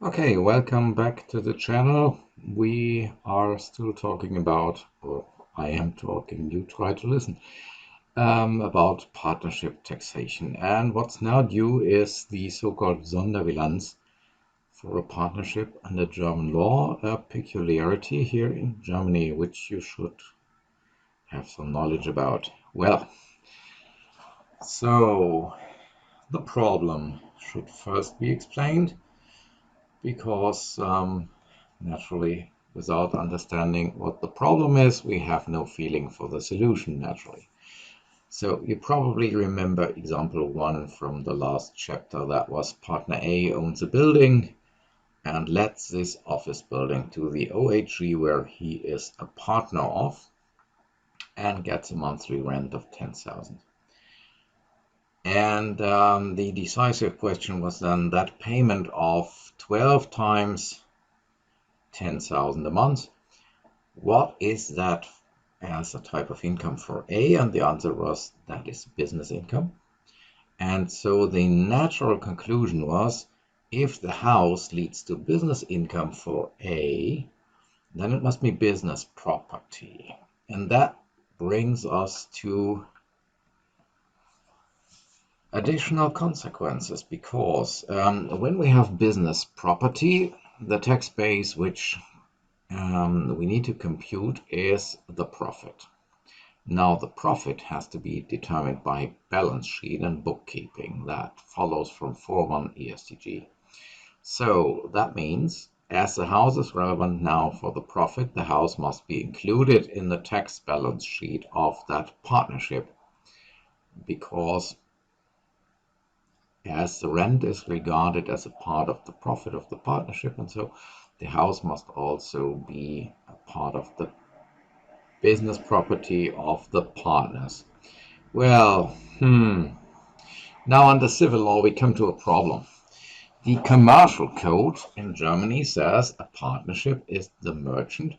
Okay, welcome back to the channel. We are still talking about, or I am talking, you try to listen, about partnership taxation. And what's now due is the so-called Sonderbilanz for a partnership under German law, a peculiarity here in Germany, which you should have some knowledge about. Well, so the problem should first be explained because naturally, without understanding what the problem is, we have no feeling for the solution, naturally. So you probably remember example 1 from the last chapter. That was partner A owns a building and lets this office building to the OHG where he is a partner of and gets a monthly rent of 10,000. And the decisive question was then that payment of 12 times 10,000 a month. What is that as a type of income for A? And the answer was that is business income. And so the natural conclusion was if the house leads to business income for A, then it must be business property. And that brings us to additional consequences because when we have business property, the tax base which we need to compute is the profit. Now the profit has to be determined by balance sheet and bookkeeping. That follows from 4.1 ESTG. So that means as the house is relevant now for the profit, the house must be included in the tax balance sheet of that partnership because as the rent is regarded as a part of the profit of the partnership, and so the house must also be a part of the business property of the partners. Well, now under civil law we come to a problem. The commercial code in Germany says a partnership is the merchant,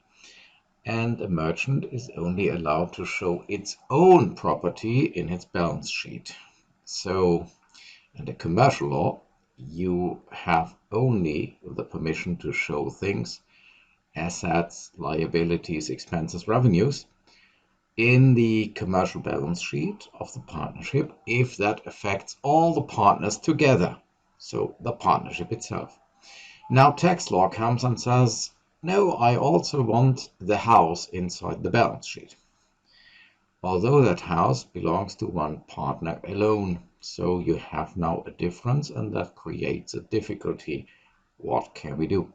and a merchant is only allowed to show its own property in its balance sheet. So under commercial law, you have only the permission to show things, assets, liabilities, expenses, revenues, in the commercial balance sheet of the partnership if that affects all the partners together, so the partnership itself. Now tax law comes and says, no, I also want the house inside the balance sheet, although that house belongs to one partner alone. So you have now a difference, and that creates a difficulty. What can we do?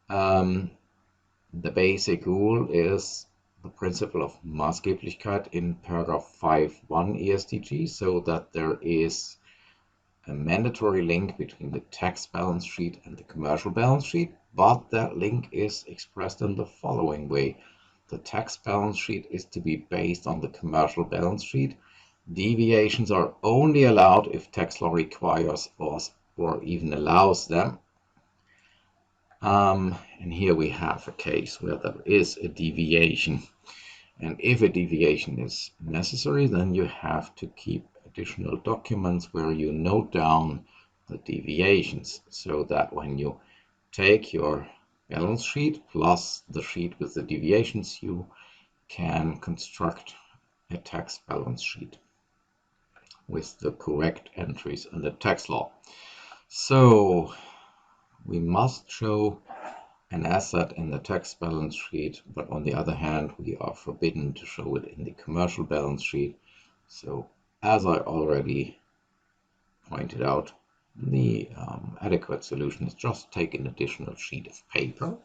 The basic rule is the principle of Maßgeblichkeit in paragraph 5.1 ESTG, so that there is a mandatory link between the tax balance sheet and the commercial balance sheet, but that link is expressed in the following way. The tax balance sheet is to be based on the commercial balance sheet. Deviations are only allowed if tax law requires or even allows them. And here we have a case where there is a deviation. And if a deviation is necessary, then you have to keep additional documents where you note down the deviations, so that when you take your balance sheet plus the sheet with the deviations, you can construct a tax balance sheet with the correct entries under tax law. So we must show an asset in the tax balance sheet, but on the other hand, we are forbidden to show it in the commercial balance sheet. So as I already pointed out, the adequate solution is just take an additional sheet of paper,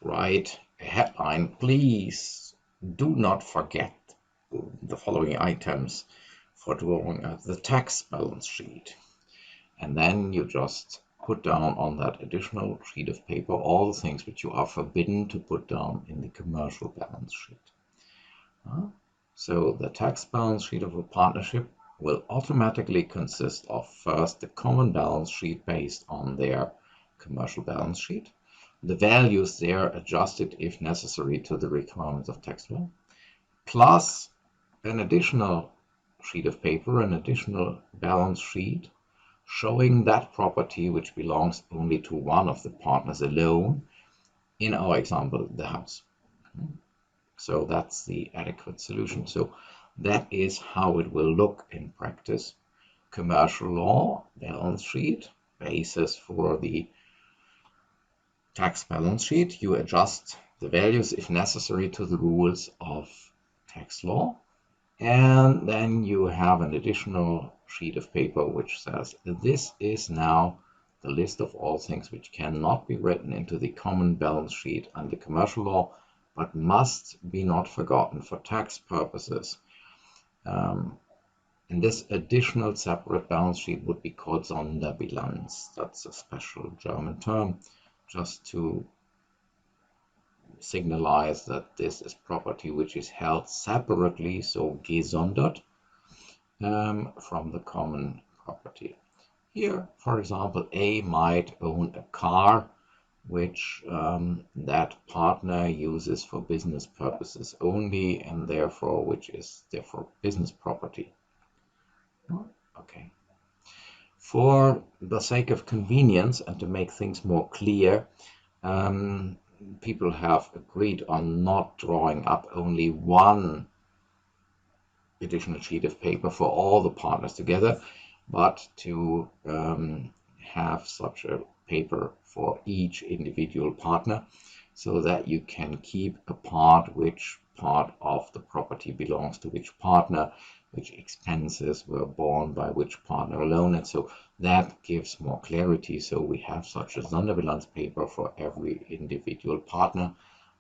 write a headline, please do not forget the following items for drawing out the tax balance sheet. And then you just put down on that additional sheet of paper all the things which you are forbidden to put down in the commercial balance sheet. So the tax balance sheet of a partnership will automatically consist of first the common balance sheet based on their commercial balance sheet, the values there adjusted if necessary to the requirements of tax law, plus an additional sheet of paper, an additional balance sheet showing that property which belongs only to one of the partners alone, in our example, the house. So that's the adequate solution. So that is how it will look in practice. Commercial law, balance sheet, basis for the tax balance sheet. You adjust the values if necessary to the rules of tax law. And then you have an additional sheet of paper which says this is now the list of all things which cannot be written into the common balance sheet under commercial law, but must be not forgotten for tax purposes. And this additional separate balance sheet would be called Sonderbilanz. That's a special German term, just to signalize that this is property which is held separately, so gesondert, from the common property. Here, for example, A might own a car which that partner uses for business purposes only, and therefore which is therefore business property. Okay. For the sake of convenience and to make things more clear, people have agreed on not drawing up only one additional sheet of paper for all the partners together, but to have such a paper for each individual partner, so that you can keep apart which part of the property belongs to which partner, which expenses were borne by which partner alone, and so that gives more clarity. So we have such a Sonderbilanz paper for every individual partner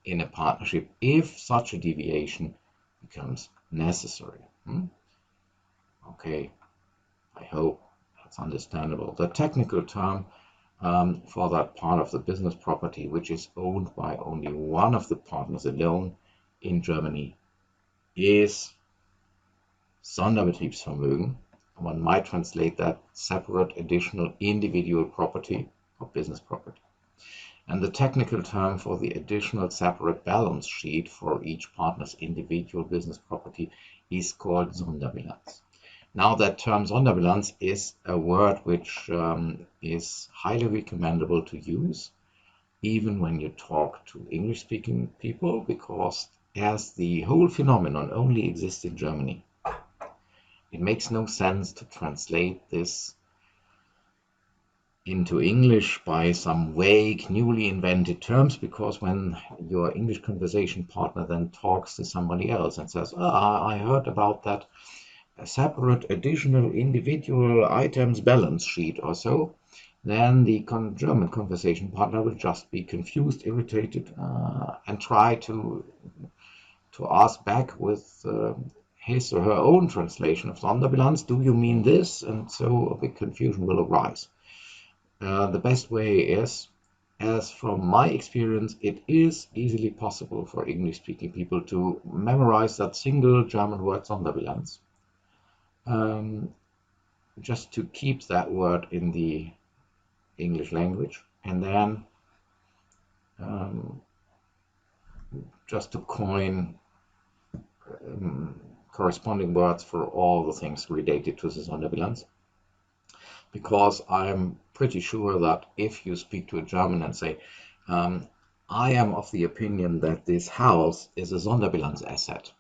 in a partnership if such a deviation becomes necessary. Okay, I hope that's understandable. The technical term for that part of the business property which is owned by only one of the partners alone in Germany is Sonderbetriebsvermögen. One might translate that separate additional individual property or business property. And the technical term for the additional separate balance sheet for each partner's individual business property is called Sonderbilanz. Now that term Sonderbilanz is a word which is highly recommendable to use, even when you talk to English-speaking people, because as the whole phenomenon only exists in Germany, it makes no sense to translate this into English by some vague, newly invented terms, because when your English conversation partner then talks to somebody else and says, I heard about that separate additional individual items balance sheet or so, then the German conversation partner will just be confused, irritated, and try to ask back with his or her own translation of Sonderbilanz, do you mean this? And so a big confusion will arise. The best way is, as from my experience, it is easily possible for English-speaking people to memorize that single German word Sonderbilanz. Just to keep that word in the English language, and then just to coin corresponding words for all the things related to the Sonderbilanz. Because I'm pretty sure that if you speak to a German and say, I am of the opinion that this house is a Sonderbilanz asset,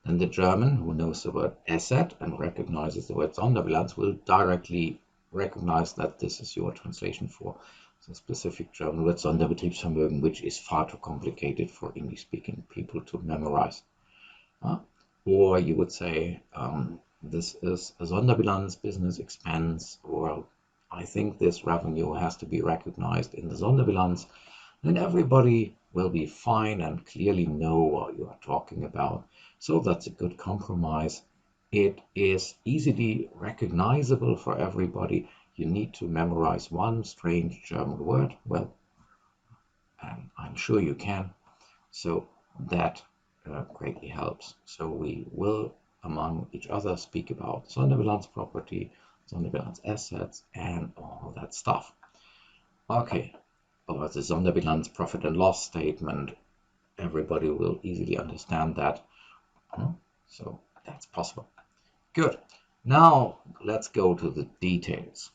then the German, who knows the word asset and recognizes the word Sonderbilanz, will directly recognize that this is your translation for the specific German word Sonderbetriebsvermögen, which is far too complicated for English-speaking people to memorize. Or you would say, this is a Sonderbilanz business expense, or I think this revenue has to be recognized in the Sonderbilanz, then everybody will be fine and clearly know what you are talking about. So that's a good compromise. It is easily recognizable for everybody. You need to memorize one strange German word. Well, I'm sure you can. So that greatly helps. So we will among each other speak about Sonderbilanz property, Sonderbilanz assets, and all that stuff. Okay, or the Sonderbilanz profit and loss statement, everybody will easily understand that. So that's possible. Good. Now let's go to the details.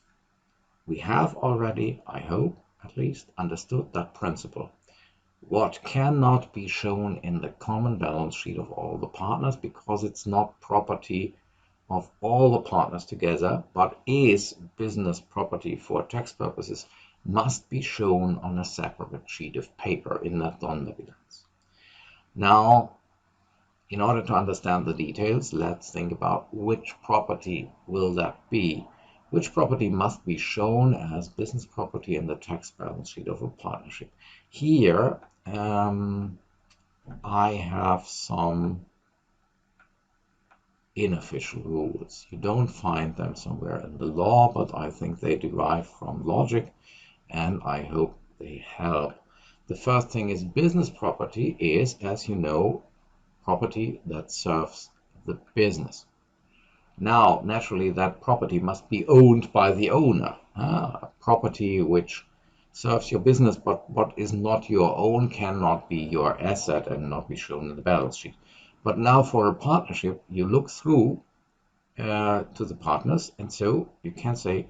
we have already, I hope at least, understood that principle. What cannot be shown in the common balance sheet of all the partners, because it's not property of all the partners together, but is business property for tax purposes, must be shown on a separate sheet of paper in the Sonderbilanz. Now, in order to understand the details, let's think about which property will that be. Which property must be shown as business property in the tax balance sheet of a partnership? Here, I have some unofficial rules. You don't find them somewhere in the law, but I think they derive from logic, and I hope they help. The first thing is business property is, as you know, property that serves the business. Now, naturally, that property must be owned by the owner. Property which serves your business but what is not your own cannot be your asset and not be shown in the balance sheet. But now for a partnership, you look through to the partners, and so you can say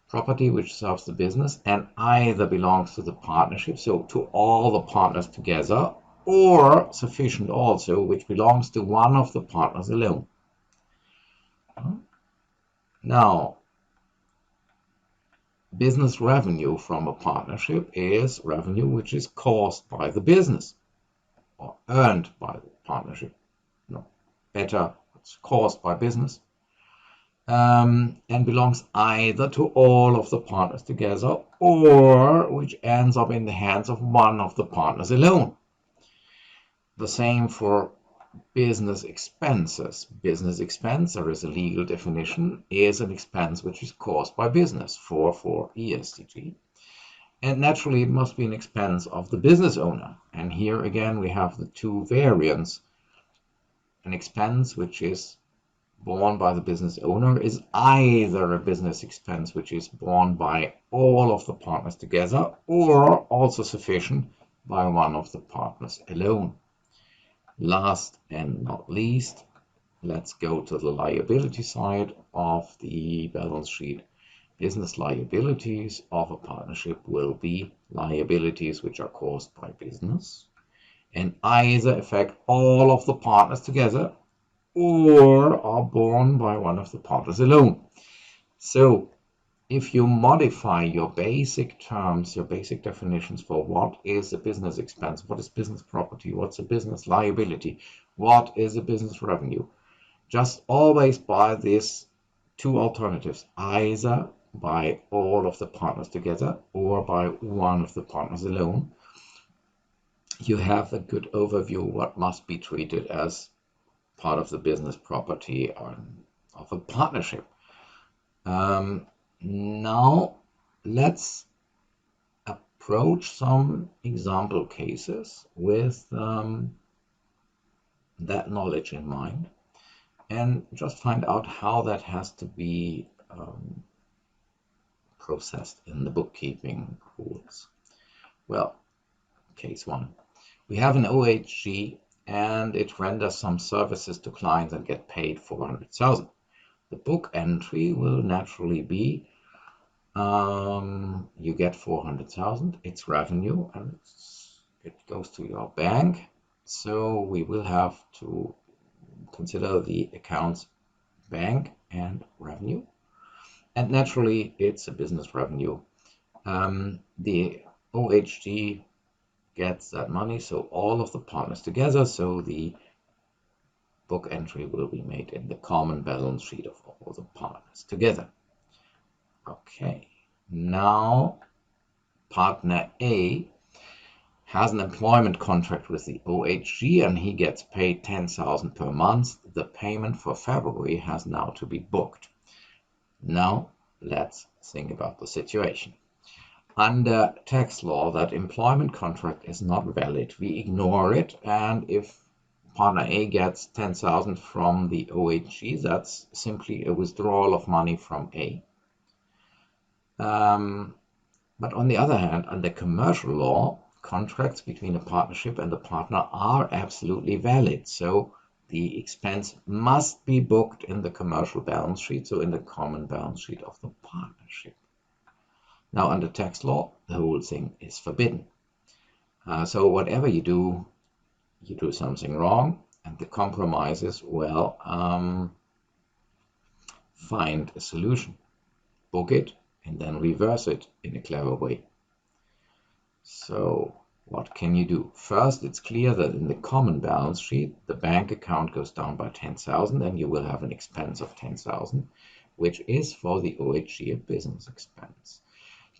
property which serves the business and either belongs to the partnership, so to all the partners together, or sufficient also, which belongs to one of the partners alone. Now, business revenue from a partnership is revenue which is caused by the business or earned by the partnership. No, better, it's caused by business, and belongs either to all of the partners together or which ends up in the hands of one of the partners alone. The same for business expenses. Business expense, there is a legal definition, is an expense which is caused by business for ESTG. And naturally, it must be an expense of the business owner. And here again, we have the two variants. An expense which is borne by the business owner is either a business expense which is borne by all of the partners together, or also sufficient by one of the partners alone. Last and not least, let's go to the liability side of the balance sheet. Business liabilities of a partnership will be liabilities which are caused by business and either affect all of the partners together or are borne by one of the partners alone. So if you modify your basic terms, your basic definitions for what is a business expense, what is business property, what's a business liability, what is a business revenue, just always by these two alternatives, either by all of the partners together or by one of the partners alone, you have a good overview what must be treated as part of the business property of a partnership. Now, let's approach some example cases with that knowledge in mind and just find out how that has to be processed in the bookkeeping rules. Well, case one. We have an OHG and it renders some services to clients and get paid 400,000. The book entry will naturally be you get 400,000, it's revenue, and it goes to your bank. So we will have to consider the accounts bank and revenue. And naturally, it's a business revenue. The OHG gets that money, so all of the partners together, so the book entry will be made in the common balance sheet of all the partners together. Okay, now partner A has an employment contract with the OHG and he gets paid 10,000 per month. The payment for February has now to be booked. Now let's think about the situation. Under tax law, that employment contract is not valid. We ignore it, and if partner A gets 10,000 from the OHG, that's simply a withdrawal of money from A. But on the other hand, under commercial law, contracts between a partnership and a partner are absolutely valid. So the expense must be booked in the commercial balance sheet, so in the common balance sheet of the partnership. Now, under tax law, the whole thing is forbidden. So whatever you do something wrong, and the compromise is, well, find a solution, book it, and then reverse it in a clever way. So what can you do? First, it's clear that in the common balance sheet, the bank account goes down by 10,000 and you will have an expense of 10,000, which is for the OHG a business expense.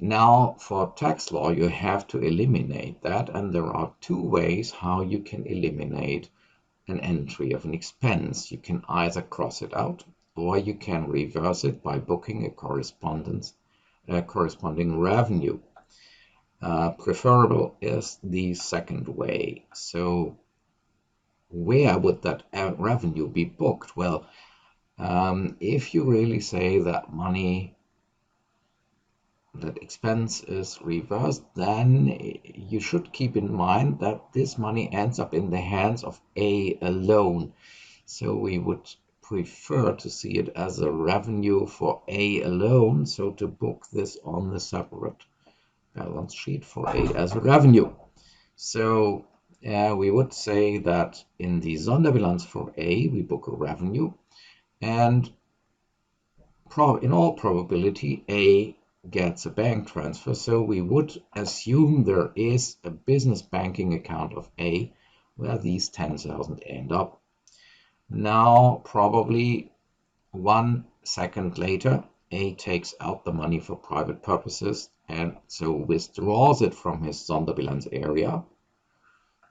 Now, for tax law, you have to eliminate that, and there are two ways how you can eliminate an entry of an expense. You can either cross it out, or you can reverse it by booking a corresponding revenue. Preferable is the second way. So where would that revenue be booked? Well, if you really say that that expense is reversed, then you should keep in mind that this money ends up in the hands of A alone. So we would prefer to see it as a revenue for A alone, so to book this on the separate balance sheet for A as a revenue. So we would say that in the Sonderbilanz for A, we book a revenue, and in all probability, A gets a bank transfer. So we would assume there is a business banking account of A where these 10,000 end up. Now, probably 1 second later, A takes out the money for private purposes and so withdraws it from his Sonderbilanz area.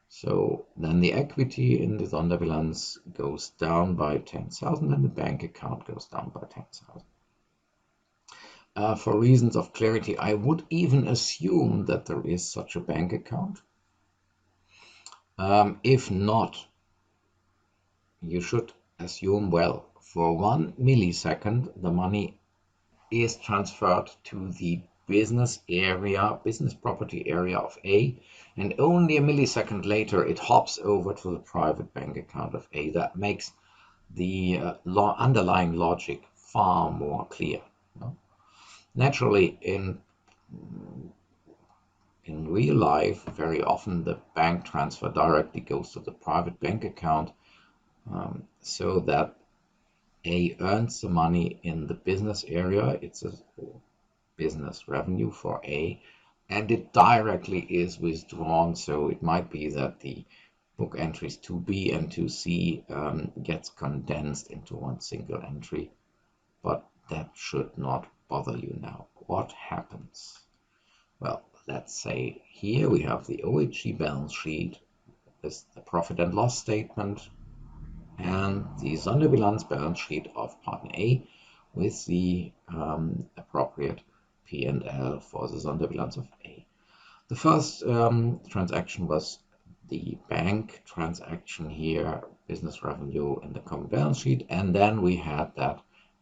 So then the equity in the Sonderbilanz goes down by 10,000 and the bank account goes down by 10,000. For reasons of clarity, I would even assume that there is such a bank account. If not, you should assume, well, for 1 millisecond, the money is transferred to the business property area of A, and only a millisecond later it hops over to the private bank account of A. That makes the underlying logic far more clear. Naturally, in real life, very often the bank transfer directly goes to the private bank account, so that A earns the money in the business area. It's a business revenue for A, and it directly is withdrawn. So it might be that the book entries 2B and 2C gets condensed into one single entry, but that should not bother you now. What happens? Well, let's say here we have the OHG balance sheet with the profit and loss statement and the Sonderbilanz balance sheet of partner A with the appropriate P&L for the Sonderbilanz of A. The first transaction was the bank transaction here, business revenue in the common balance sheet, and then we had that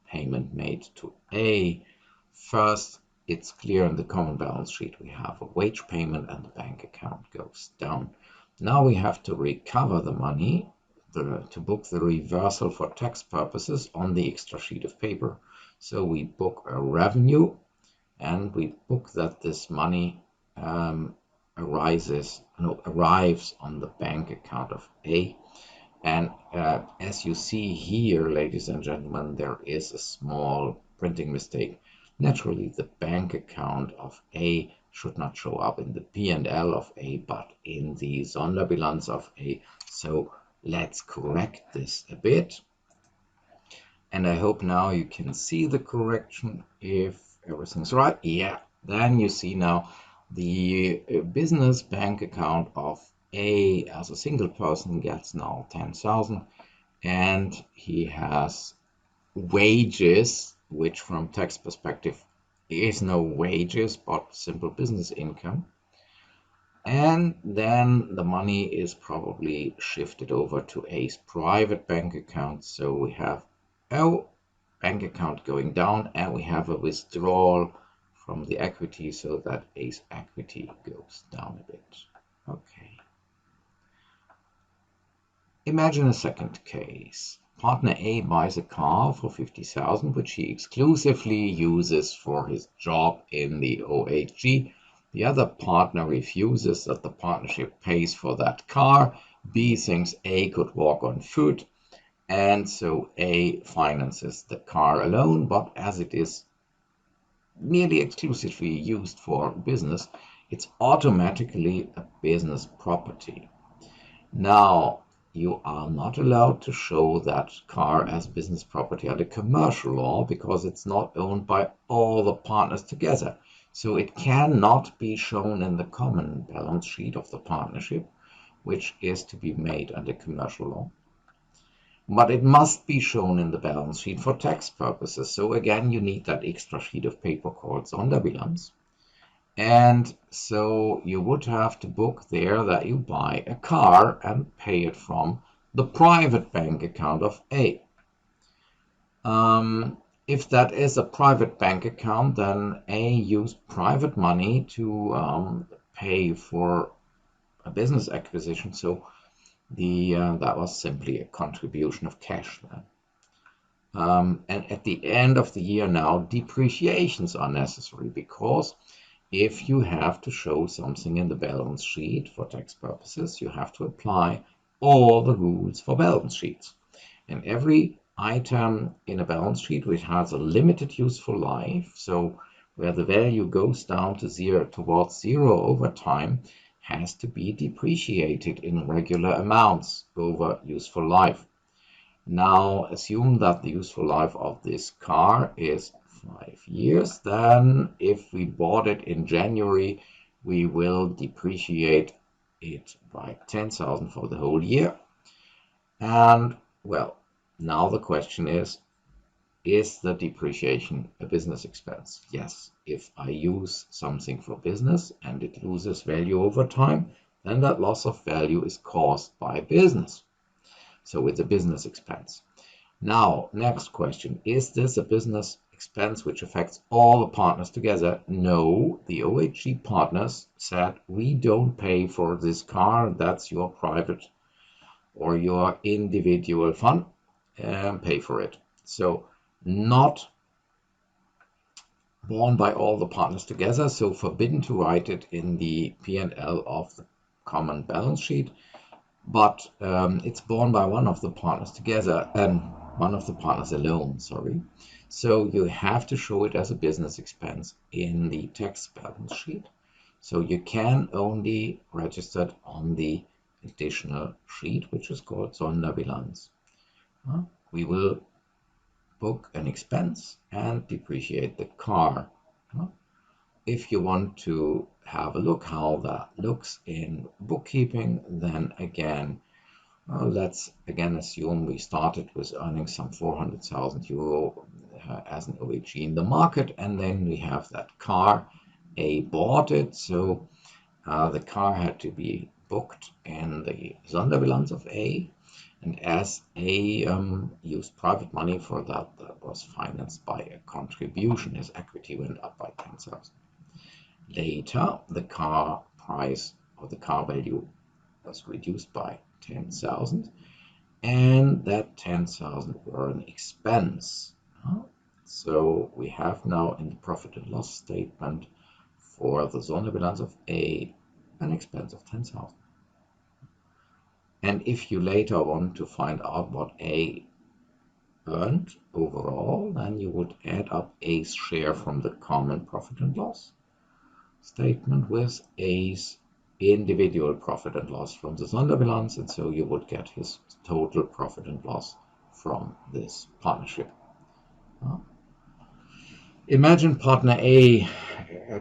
payment made to A. First, it's clear in the common balance sheet we have a wage payment and the bank account goes down. Now we have to recover the money to book the reversal for tax purposes on the extra sheet of paper. So we book a revenue and we book that this money arrives on the bank account of A. And as you see here, ladies and gentlemen, there is a small printing mistake. Naturally, the bank account of A should not show up in the P&L of A, but in the Sonderbilanz of A. So let's correct this a bit. And I hope now you can see the correction if everything's right. Yeah, then you see now the business bank account of A as a single person gets now 10,000, and he has wages, which from tax perspective is no wages but simple business income. And then the money is probably shifted over to A's private bank account. So we have our bank account going down and we have a withdrawal from the equity so that A's equity goes down a bit. Okay. Imagine a second case. partner A buys a car for 50,000, which he exclusively uses for his job in the OHG. The other partner refuses that the partnership pays for that car. B thinks A could walk on foot, and so A finances the car alone, but as it is nearly exclusively used for business, it's automatically a business property. Now, you are not allowed to show that car as business property under commercial law because it's not owned by all the partners together. So it cannot be shown in the common balance sheet of the partnership, which is to be made under commercial law. But it must be shown in the balance sheet for tax purposes. So again, you need that extra sheet of paper called Sonderbilanz. And so you would have to book there that you buy a car and pay it from the private bank account of A. If that is a private bank account, then A used private money to pay for a business acquisition. So that was simply a contribution of cash then. And at the end of the year now, depreciations are necessary because if you have to show something in the balance sheet for tax purposes, you have to apply all the rules for balance sheets. And every item in a balance sheet which has a limited useful life, so where the value goes down to zero towards zero over time, has to be depreciated in regular amounts over useful life. Now assume that the useful life of this car is 5 years. Then if we bought it in January, we will depreciate it by 10,000 for the whole year. And well, now the question is the depreciation a business expense? Yes. If I use something for business and it loses value over time, then that loss of value is caused by business. So it's a business expense. Now, next question. Is this a business expense which affects all the partners together? No, the OHG partners said, we don't pay for this car. That's your private or your individual fund. Pay for it. So not borne by all the partners together. So forbidden to write it in the P&L of the common balance sheet. But it's borne by one of the partners together and one of the partners alone, sorry. So you have to show it as a business expense in the tax balance sheet. So you can only register it on the additional sheet, which is called Sonderbilanz. We will book an expense and depreciate the car. If you want to have a look how that looks in bookkeeping, then again, let's again assume we started with earning some 400,000 euro as an OHG in the market, and then we have that car. A bought it, so the car had to be booked in the Sonderbilanz of A, and as A used private money for that, that was financed by a contribution. His equity went up by 10,000. Later, the car price or the car value was reduced by 10,000, and that 10,000 were an expense. So we have now in the profit and loss statement for the Sonderbilanz of A an expense of 10,000. And if you later want to find out what A earned overall, then you would add up A's share from the common profit and loss statement with A's individual profit and loss from the Sonderbilanz, and so you would get his total profit and loss from this partnership. Imagine partner A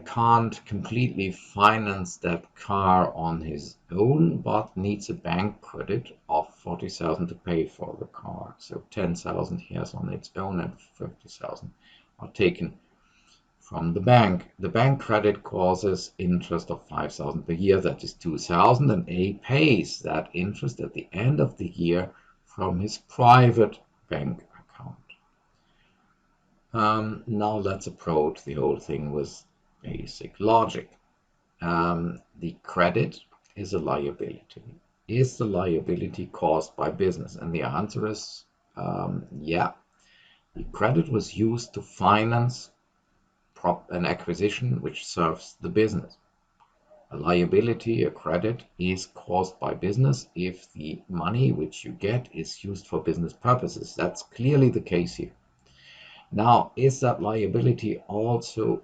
can't completely finance that car on his own, but needs a bank credit of 40,000 to pay for the car. So 10,000 he has on its own and 50,000 are taken from the bank. The bank credit causes interest of 5,000 per year, that is 2,000, and A pays that interest at the end of the year from his private bank account. Now let's approach the whole thing with basic logic. The credit is a liability. Is the liability caused by business? And the answer is Yeah, the credit was used to finance an acquisition which serves the business. A liability, a credit, is caused by business if the money which you get is used for business purposes. That's clearly the case here. Now, is that liability also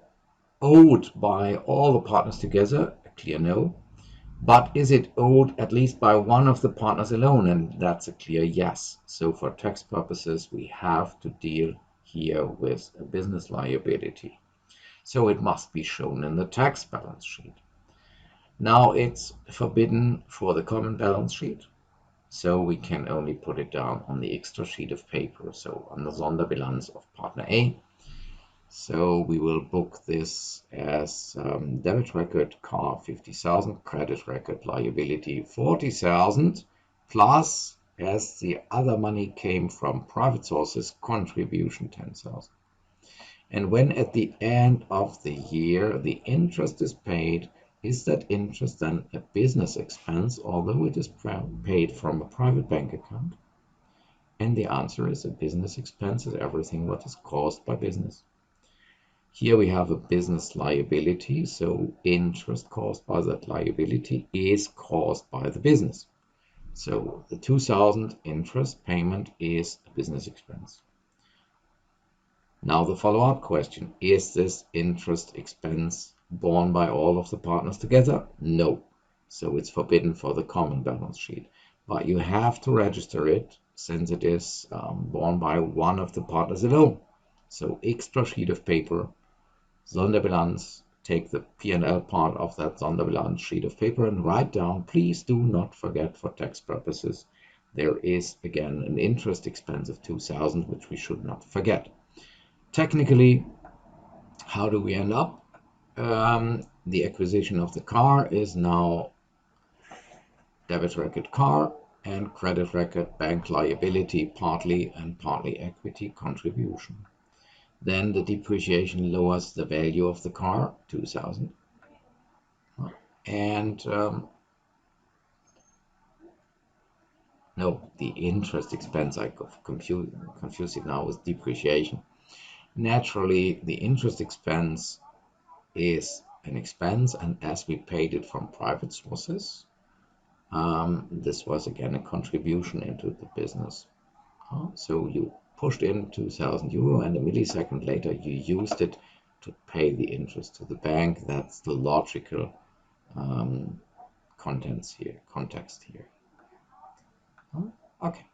owed by all the partners together? A clear no. But is it owed at least by one of the partners alone? And that's a clear yes. So for tax purposes, we have to deal here with a business liability. So it must be shown in the tax balance sheet. Now it's forbidden for the common balance sheet, so we can only put it down on the extra sheet of paper, so on the Sonderbilanz of partner A. So we will book this as debit record car 50,000, credit record liability 40,000, plus, as the other money came from private sources, contribution 10,000. And when at the end of the year the interest is paid, is that interest then a business expense, although it is paid from a private bank account? And the answer is a business expense is everything what is caused by business. Here we have a business liability, so interest caused by that liability is caused by the business. So the 2,000 interest payment is a business expense. Now the follow-up question, is this interest expense borne by all of the partners together? No. So it's forbidden for the common balance sheet. But you have to register it since it is borne by one of the partners alone. So extra sheet of paper, Sonderbilanz, take the P&L part of that Sonderbilanz sheet of paper and write down, please do not forget for tax purposes, there is again an interest expense of 2,000, which we should not forget. Technically, how do we end up? The acquisition of the car is now debit record car and credit record bank liability, partly and partly equity contribution. Then the depreciation lowers the value of the car, 2,000. And no, the interest expense, I confuse it now with depreciation. Naturally, the interest expense is an expense, and as we paid it from private sources, this was again a contribution into the business. So you pushed in 2,000 euro, and a millisecond later you used it to pay the interest to the bank. That's the logical context here. Okay.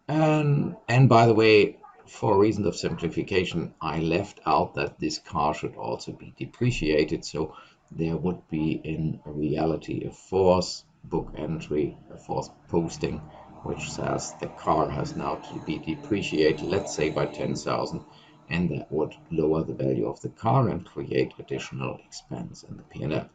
And by the way, for reasons of simplification, I left out that this car should also be depreciated. So there would be in reality a fourth book entry, a fourth posting, which says the car has now to be depreciated, let's say by 10,000, and that would lower the value of the car and create additional expense in the P&L.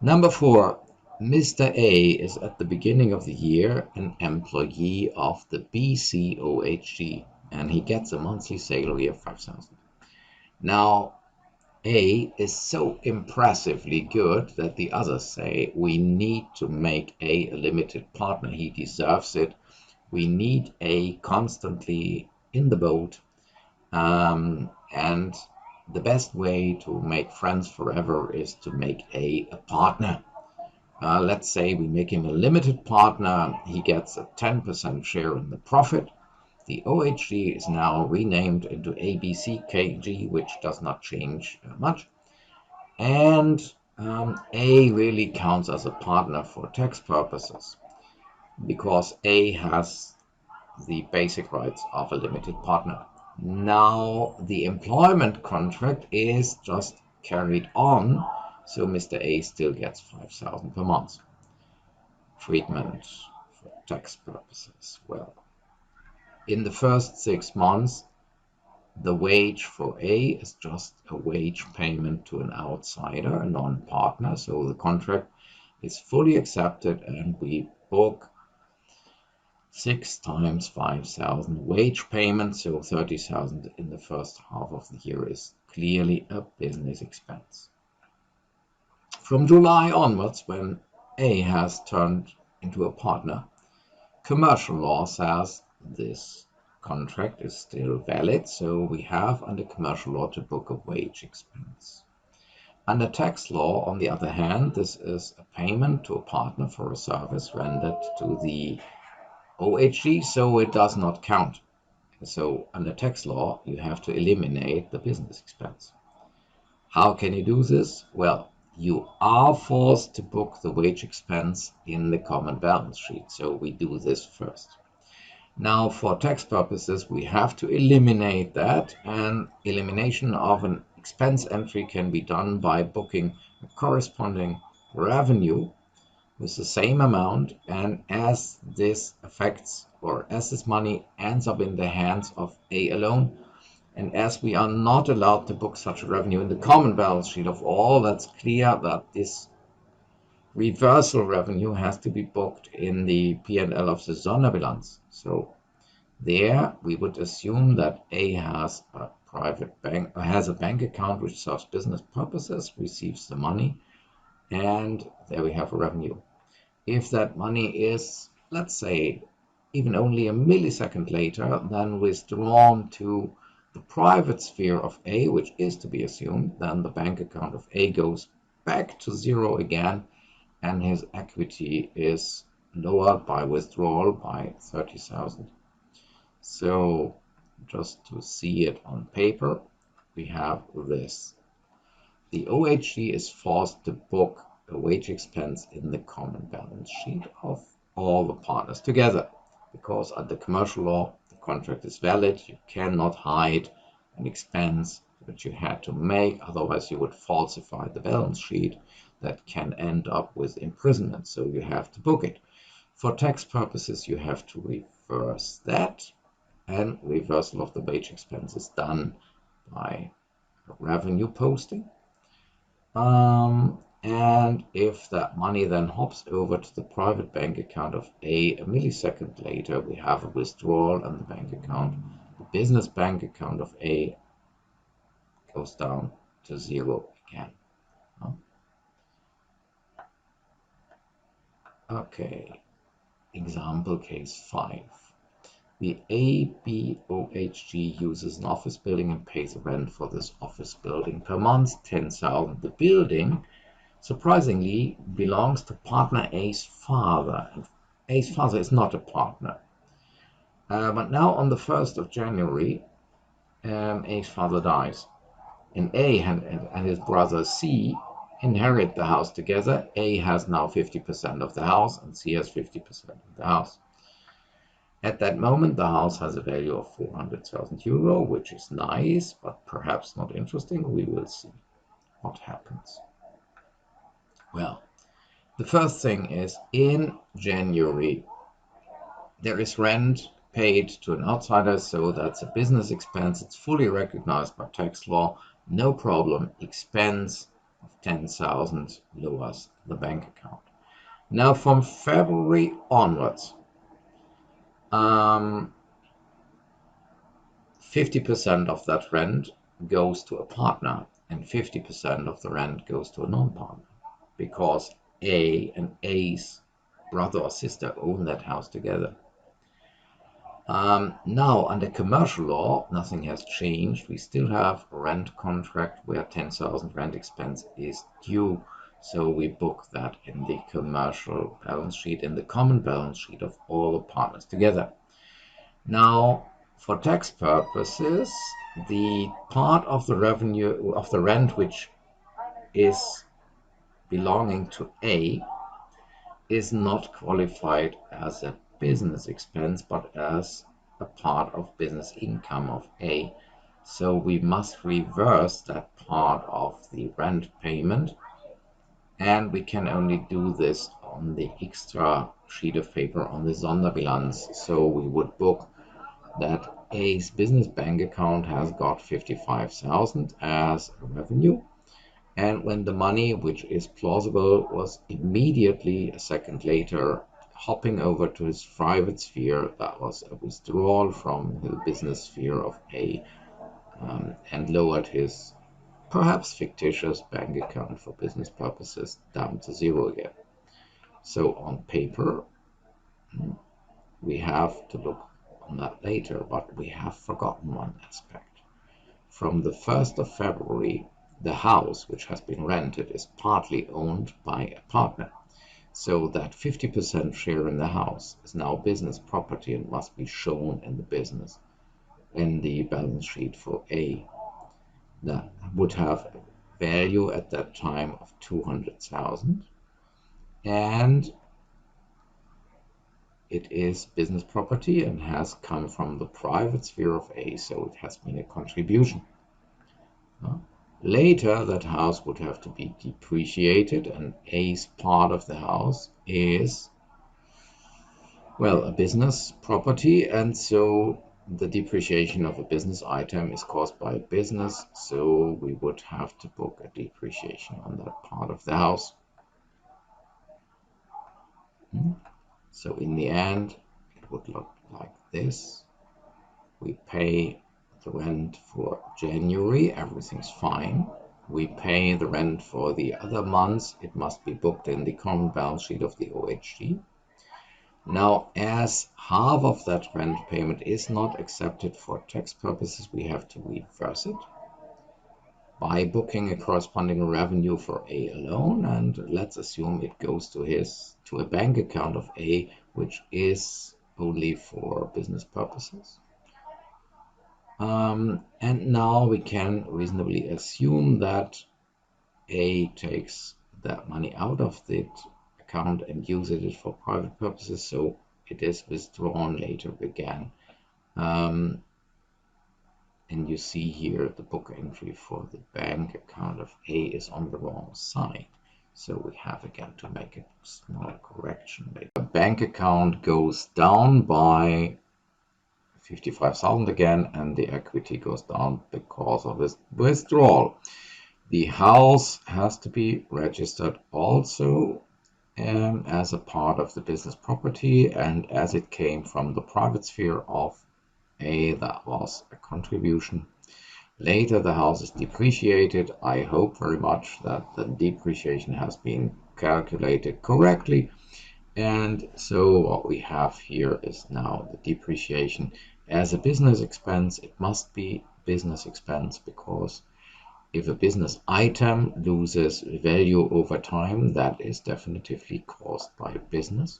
Number 4, Mr. A is at the beginning of the year an employee of the BCOHG, and he gets a monthly salary of 5,000. Now, A is so impressively good that the others say, we need to make A a limited partner. He deserves it. We need A constantly in the boat. And the best way to make friends forever is to make A a partner. Let's say we make him a limited partner. He gets a 10% share in the profit. The OHG is now renamed into ABCKG, which does not change much. And A really counts as a partner for tax purposes because A has the basic rights of a limited partner. Now the employment contract is just carried on, so Mr. A still gets 5,000 per month. Treatment for tax purposes. Well, in the first 6 months, the wage for A is just a wage payment to an outsider, a non-partner, so the contract is fully accepted and we book 6 times 5,000 wage payment, so 30,000 in the first half of the year is clearly a business expense. From July onwards, when A has turned into a partner, commercial law says this contract is still valid, so we have under commercial law to book a wage expense. Under tax law, on the other hand, this is a payment to a partner for a service rendered to the OHG, so it does not count. So under tax law, you have to eliminate the business expense. How can you do this? Well, you are forced to book the wage expense in the common balance sheet, so we do this first. Now, for tax purposes, we have to eliminate that, and elimination of an expense entry can be done by booking a corresponding revenue with the same amount, and as this affects, or as this money ends up in the hands of A alone, and as we are not allowed to book such a revenue in the common balance sheet of all, that's clear that this reversal revenue has to be booked in the P&L of the Sonderbilanz. So there we would assume that A has a private bank, has a bank account which serves business purposes, receives the money, and there we have a revenue. If that money is, let's say, even only a millisecond later, then withdrawn to the private sphere of A, which is to be assumed, then the bank account of A goes back to zero again, and his equity is lowered by withdrawal by 30,000. So just to see it on paper, we have this. The OHG is forced to book a wage expense in the common balance sheet of all the partners together, because under commercial law, the contract is valid. You cannot hide an expense that you had to make, otherwise you would falsify the balance sheet. That can end up with imprisonment, so you have to book it. For tax purposes, you have to reverse that, and reversal of the wage expense is done by revenue posting. And if that money then hops over to the private bank account of A millisecond later, we have a withdrawal, and the bank account, the business bank account of A, goes down to zero again. Okay, example case 5. The ABOHG uses an office building and pays rent for this office building per month, 10,000. The building, surprisingly, belongs to partner A's father. And A's father is not a partner. But now on the 1st of January, A's father dies. And A and his brother C inherit the house together. A has now 50% of the house, and C has 50% of the house. At that moment, the house has a value of 400,000 euro, which is nice, but perhaps not interesting. We will see what happens. Well, the first thing is, in January, there is rent paid to an outsider, so that's a business expense. It's fully recognized by tax law. No problem. Expense of 10,000 lowers the bank account. Now, from February onwards, 50% of that rent goes to a partner, and 50% of the rent goes to a non-partner, because A and A's brother or sister own that house together. Now, under commercial law, nothing has changed. We still have a rent contract where 10,000 rent expense is due. So we book that in the commercial balance sheet, in the common balance sheet of all the partners together. Now, for tax purposes, the part of the revenue of the rent which is belonging to A is not qualified as a business expense, but as a part of business income of A. So we must reverse that part of the rent payment, and we can only do this on the extra sheet of paper on the Sonderbilanz. So we would book that A's business bank account has got 55,000 as a revenue, and when the money, which is plausible, was immediately a second later hopping over to his private sphere, that was a withdrawal from the business sphere of A, and lowered his perhaps fictitious bank account for business purposes down to zero again. So on paper, we have to look on that later, but we have forgotten one aspect. From the 1st of February, the house which has been rented is partly owned by a partner. So that 50% share in the house is now business property and must be shown in the business, in the balance sheet for A. That would have value at that time of 200,000, and it is business property and has come from the private sphere of A, so it has been a contribution. Later, that house would have to be depreciated, and A's part of the house is, well, a business property, and so the depreciation of a business item is caused by a business, so we would have to book a depreciation on that part of the house. So in the end, it would look like this. We pay the rent for January, everything's fine. We pay the rent for the other months, it must be booked in the common balance sheet of the OHG. Now, as half of that rent payment is not accepted for tax purposes, we have to reverse it by booking a corresponding revenue for A alone, and let's assume it goes to a bank account of A, which is only for business purposes. And now we can reasonably assume that A takes that money out of the account and uses it for private purposes, so it is withdrawn later again. And you see here the book entry for the bank account of A is on the wrong side. So we have again to make a small correction later. The bank account goes down by 55,000 again, and the equity goes down because of this withdrawal. The house has to be registered also as a part of the business property, and as it came from the private sphere of A, that was a contribution. Later the house is depreciated. I hope very much that the depreciation has been calculated correctly, and so what we have here is now the depreciation as a business expense. It must be business expense because if a business item loses value over time, that is definitively caused by business.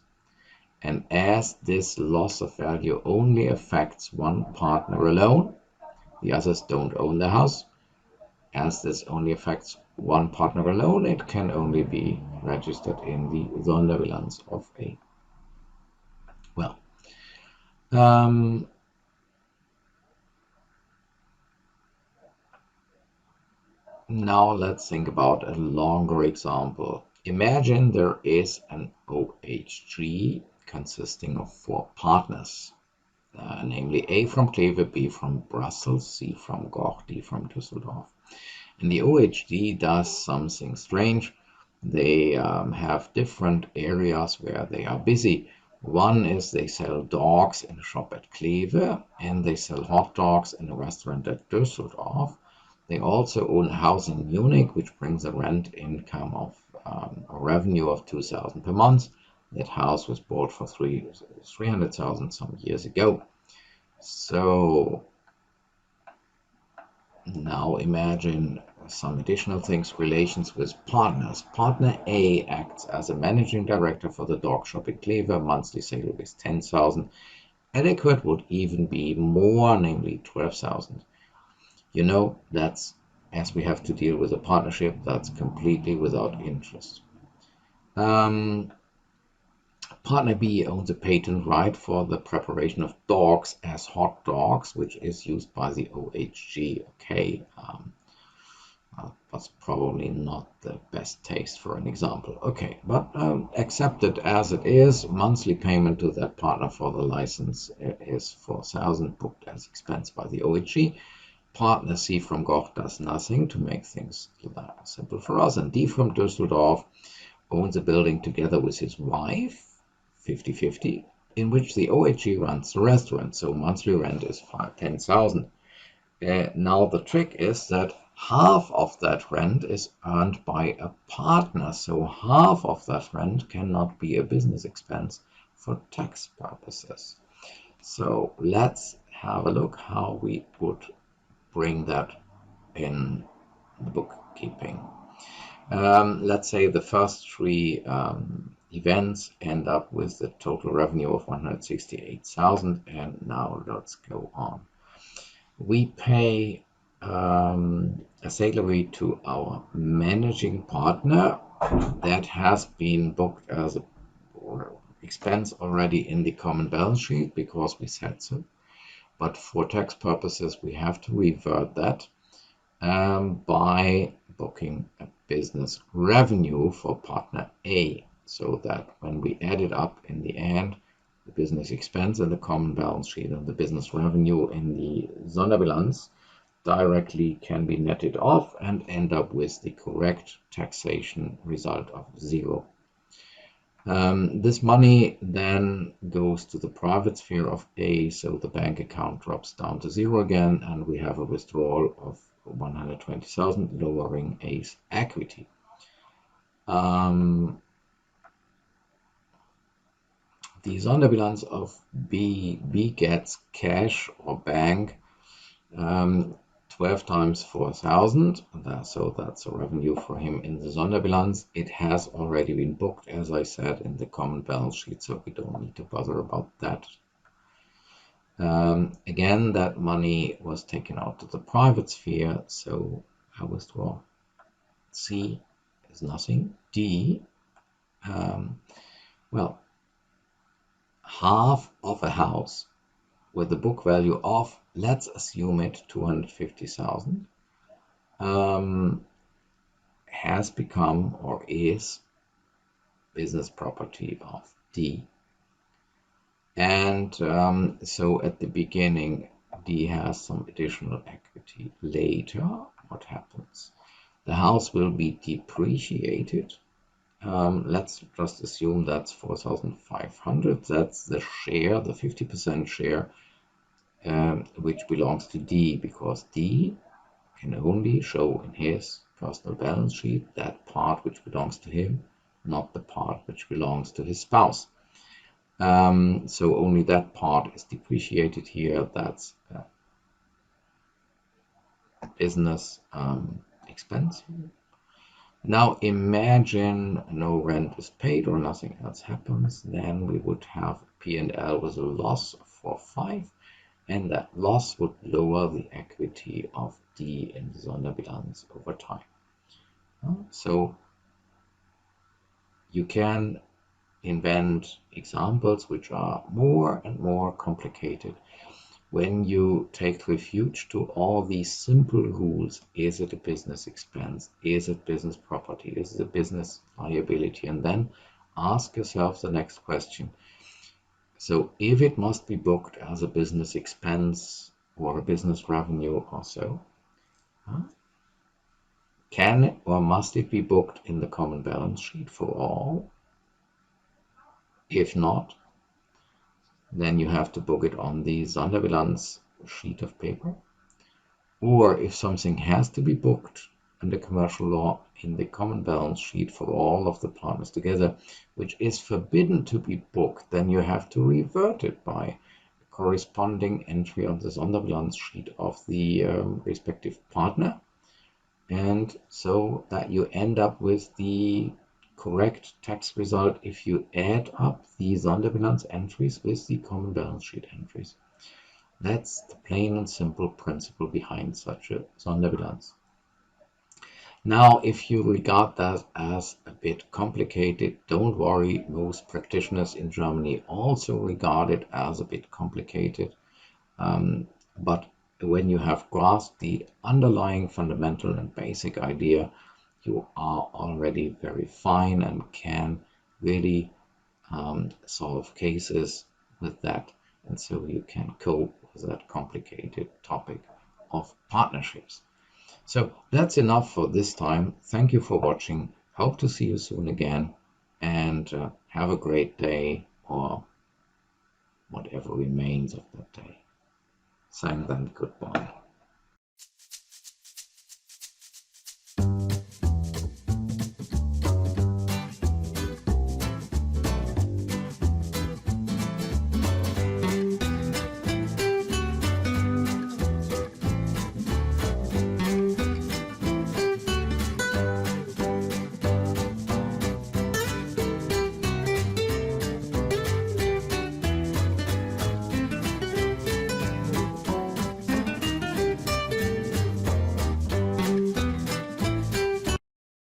And as this loss of value only affects one partner alone, the others don't own the house, as this only affects one partner alone, it can only be registered in the Sonderbilanz of A. Well, now let's think about a longer example. Imagine there is an OHG consisting of 4 partners, namely A from Kleve, B from Brussels, C from Goch, D from Düsseldorf. And the OHG does something strange. They have different areas where they are busy. One is they sell dogs in a shop at Kleve, and they sell hot dogs in a restaurant at Düsseldorf. They also own a house in Munich, which brings a rent income of a revenue of 2,000 per month. That house was bought for 300,000 some years ago. So now imagine some additional things, relations with partners. Partner A acts as a managing director for the dog shop in Kleve. Monthly salary is 10,000. Adequate would even be more, namely 12,000. You know, that's, as we have to deal with a partnership, that's completely without interest. Partner B owns a patent right for the preparation of dogs as hot dogs, which is used by the OHG. Okay, that's probably not the best taste for an example. Okay, but accepted as it is, monthly payment to that partner for the license is 4,000, booked as expense by the OHG. Partner C from Goch does nothing to make things simple for us, and D from Düsseldorf owns a building together with his wife, 50-50, in which the OHG runs the restaurant, so monthly rent is 10,000. Now the trick is that half of that rent is earned by a partner, so half of that rent cannot be a business expense for tax purposes. So let's have a look how we would bring that in the bookkeeping. Let's say the first three events end up with the total revenue of 168,000, and now let's go on. We pay a salary to our managing partner that has been booked as a expense already in the common balance sheet because we said so. But for tax purposes, we have to revert that by booking a business revenue for partner A, so that when we add it up in the end, the business expense in the common balance sheet and the business revenue in the Sonderbilanz directly can be netted off and end up with the correct taxation result of 0. This money then goes to the private sphere of A, so the bank account drops down to 0 again, and we have a withdrawal of 120,000, lowering A's equity. The Sonderbilanz of B gets cash or bank 12 times 4,000, so that's a revenue for him in the Sonderbilanz. It has already been booked, as I said, in the common balance sheet, so we don't need to bother about that. Again, that money was taken out to the private sphere, so I withdraw. C is nothing. D, well, half of a house with a book value of, let's assume it, 250,000, has become or is business property of D. And so at the beginning, D has some additional equity. Later, what happens? The house will be depreciated. Let's just assume that's 4,500. That's the share, the 50% share, which belongs to D, because D can only show in his personal balance sheet that part which belongs to him, not the part which belongs to his spouse. So only that part is depreciated here. That's business expense. Now imagine no rent is paid or nothing else happens. Then we would have P&L with a loss for 5, and that loss would lower the equity of D in the Sonderbilanz over time. So you can invent examples which are more and more complicated. When you take refuge to all these simple rules, is it a business expense? Is it business property? Is it a business liability? And then ask yourself the next question. So if it must be booked as a business expense or a business revenue or so, can or must it be booked in the common balance sheet for all? If not, then you have to book it on the Sonderbilanz sheet of paper. Or if something has to be booked under commercial law in the common balance sheet for all of the partners together, which is forbidden to be booked, then you have to revert it by a corresponding entry on the Sonderbilanz sheet of the respective partner, and so that you end up with the correct tax result if you add up the Sonderbilanz entries with the common balance sheet entries. That's the plain and simple principle behind such a Sonderbilanz. Now, if you regard that as a bit complicated, don't worry. Most practitioners in Germany also regard it as a bit complicated. But when you have grasped the underlying fundamental and basic idea, you are already very fine and can really solve cases with that. And so you can cope with that complicated topic of partnerships. So that's enough for this time. Thank you for watching. Hope to see you soon again, and have a great day, or whatever remains of that day. Saying then goodbye.